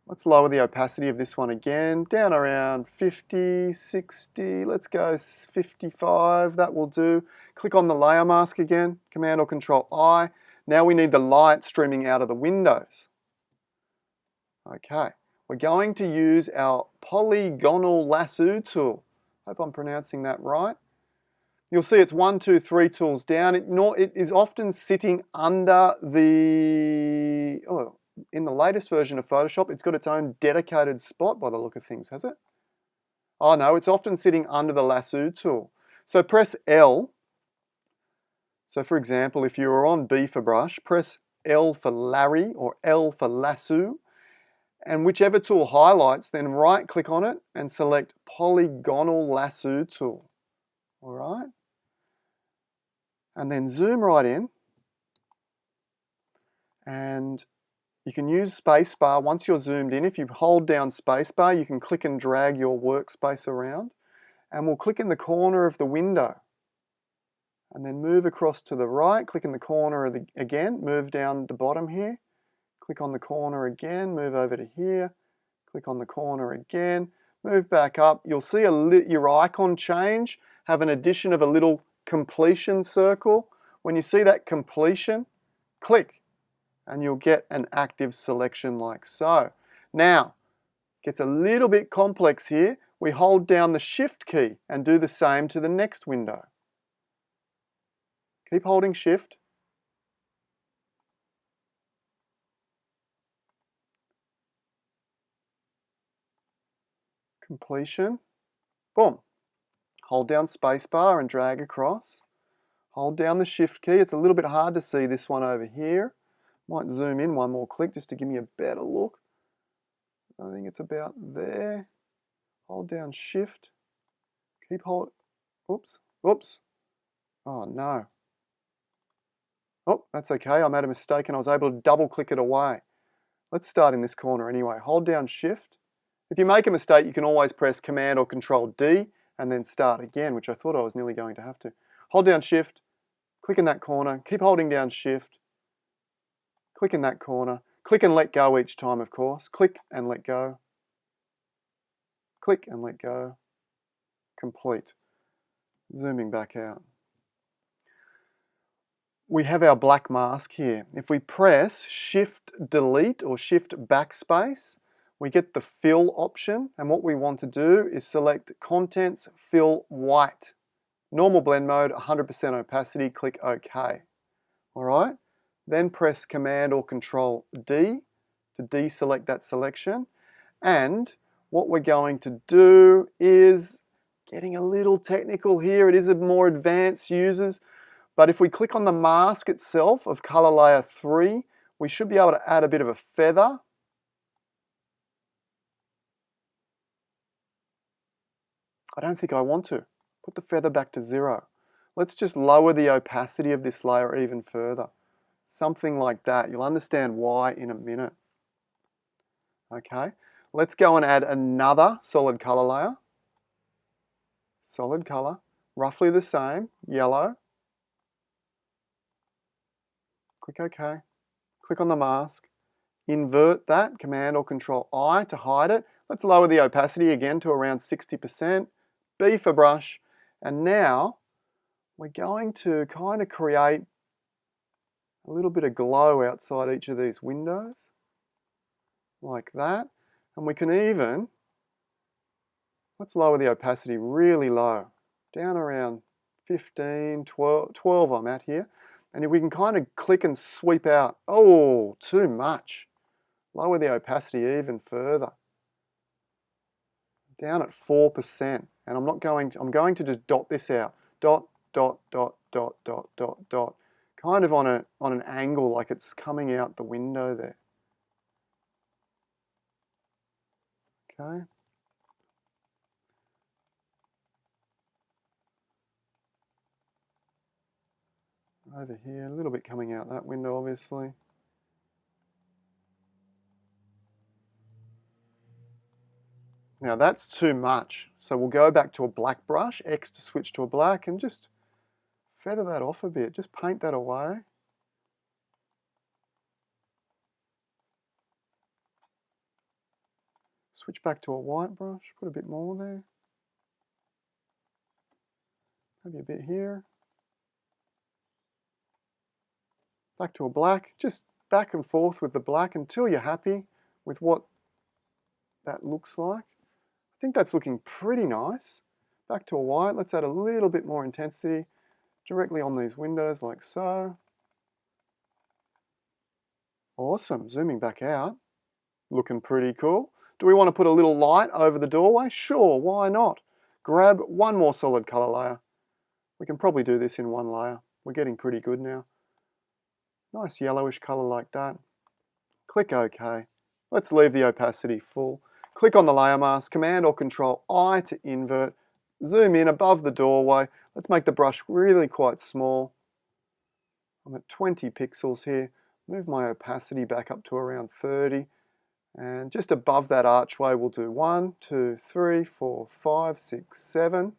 Let's lower the opacity of this one again, down around 50, 60, let's go 55, that will do. Click on the layer mask again, Command or Control I. Now we need the light streaming out of the windows. Okay, we're going to use our Polygonal Lasso Tool. Hope I'm pronouncing that right. You'll see it's 1, 2, 3 tools down. It is often sitting under the, in the latest version of Photoshop, it's got its own dedicated spot by the look of things, has it? Oh no, it's often sitting under the Lasso tool. So press L. So for example, if you were on B for brush, press L for Larry or L for Lasso, and whichever tool highlights, then right click on it and select Polygonal Lasso tool. All right? And then zoom right in, and you can use spacebar once you're zoomed in. If you hold down spacebar, you can click and drag your workspace around, and we'll click in the corner of the window and then move across to the right, click in the corner of again, move down the bottom here, click on the corner again, move over to here, click on the corner again, move back up. You'll see your icon change, have an addition of a little completion circle. When you see that completion, click and you'll get an active selection like so. Now, it gets a little bit complex here. We hold down the Shift key and do the same to the next window. Keep holding Shift. Completion. Boom. Hold down spacebar and drag across. Hold down the Shift key. It's a little bit hard to see this one over here. Might zoom in one more click just to give me a better look. I think it's about there. Hold down Shift. Keep hold. Oops. Oops. Oh no. Oh, that's okay. I made a mistake and I was able to double click it away. Let's start in this corner anyway. Hold down Shift. If you make a mistake, you can always press Command or Control D and then start again, which I thought I was nearly going to have to. Hold down Shift, click in that corner, keep holding down Shift, click in that corner, click and let go each time, of course. Click and let go. Click and let go. Complete. Zooming back out. We have our black mask here. If we press Shift Delete or Shift Backspace, we get the fill option, and what we want to do is select Contents Fill White. Normal blend mode, 100% opacity, click OK. All right, then press Command or Control D to deselect that selection. And what we're going to do is, getting a little technical here, it is a more advanced users, but if we click on the mask itself of color layer 3, we should be able to add a bit of a feather. I don't think I want to. Put the feather back to 0. Let's just lower the opacity of this layer even further. Something like that. You'll understand why in a minute. Okay, let's go and add another solid color layer. Solid color, roughly the same, yellow. Click OK. Click on the mask. Invert that, Command or Control I to hide it. Let's lower the opacity again to around 60%. B for brush. And now we're going to kind of create a little bit of glow outside each of these windows. Like that. And we can even, let's lower the opacity really low. down around 15, 12 I'm at here. And if we can kind of click and sweep out, oh, too much. Lower the opacity even further. Down at 4%. And I'm going to just dot this out. Dot, dot, dot, dot, dot, dot, dot. Kind of on an angle, like it's coming out the window there. Okay. Over here, a little bit coming out that window, obviously. Now that's too much. So we'll go back to a black brush, X to switch to a black, and just feather that off a bit. Just paint that away. Switch back to a white brush, put a bit more there. Maybe a bit here. Back to a black, just back and forth with the black until you're happy with what that looks like. I think that's looking pretty nice. Back to a white, let's add a little bit more intensity directly on these windows like so. Awesome, zooming back out, looking pretty cool. Do we want to put a little light over the doorway? Sure, why not? Grab one more solid color layer. We can probably do this in one layer. We're getting pretty good now. Nice yellowish color like that. Click OK. Let's leave the opacity full. Click on the layer mask, Command or Control I to invert. Zoom in above the doorway. Let's make the brush really quite small. I'm at 20 pixels here. Move my opacity back up to around 30. And just above that archway, we'll do 1, 2, 3, 4, 5, 6, 7.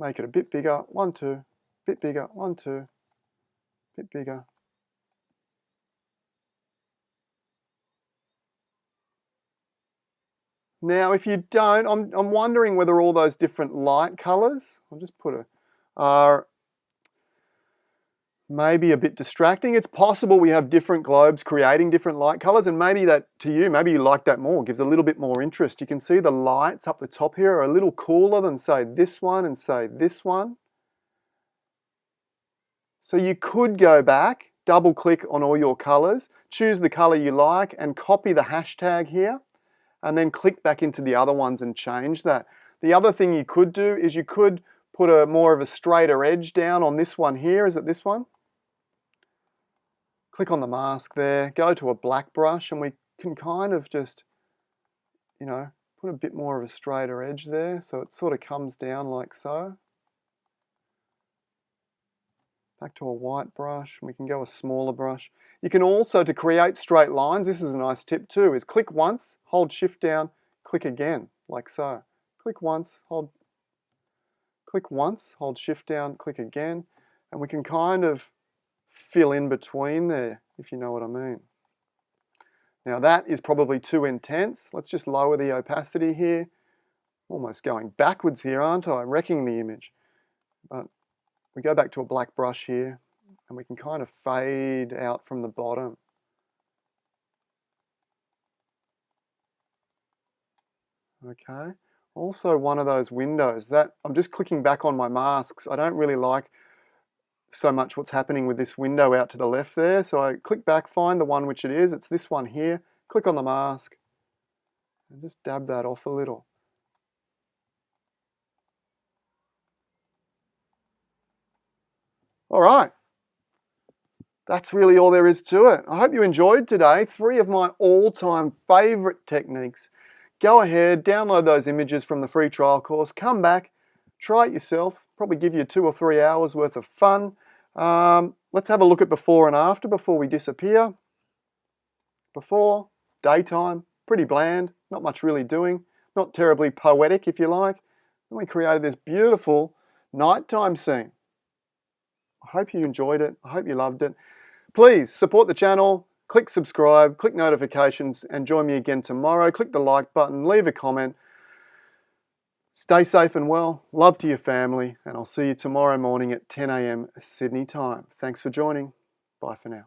Make it a bit bigger. 1, 2. Bit bigger. 1, 2. Bit bigger. Now, if you don't, I'm wondering whether all those different light colors, I'll just put are maybe a bit distracting. It's possible we have different globes creating different light colors, and maybe that to you, maybe you like that more, gives a little bit more interest. You can see the lights up the top here are a little cooler than say this one and say this one. So you could go back, double click on all your colors, choose the color you like and copy the hashtag here, and then click back into the other ones and change that. The other thing you could do is you could put more of a straighter edge down on this one here. Is it this one? Click on the mask there, go to a black brush, and we can kind of just, you know, put a bit more of a straighter edge there so it sort of comes down like so. Back to a white brush, and we can go a smaller brush. You can also, to create straight lines, this is a nice tip too, is click once, hold shift down, click again, like so. Click once, hold shift down, click again, and we can kind of fill in between there, if you know what I mean. Now that is probably too intense. Let's just lower the opacity here. Almost going backwards here, aren't I? Wrecking the image. But we go back to a black brush here, and we can kind of fade out from the bottom. Okay. Also one of those windows that I'm just clicking back on my masks. I don't really like so much what's happening with this window out to the left there. So I click back, find the one which it is. It's this one here. Click on the mask and just dab that off a little. All right. That's really all there is to it. I hope you enjoyed today. 3 of my all-time favorite techniques. Go ahead, download those images from the free trial course, come back, try it yourself, probably give you 2 or 3 hours worth of fun. Let's have a look at before and after before we disappear. Before, daytime, pretty bland, not much really doing, not terribly poetic if you like. And we created this beautiful nighttime scene. I hope you enjoyed it. I hope you loved it. Please support the channel, click subscribe, click notifications, and join me again tomorrow. Click the like button, leave a comment. Stay safe and well. Love to your family, and I'll see you tomorrow morning at 10 a.m. Sydney time. Thanks for joining. Bye for now.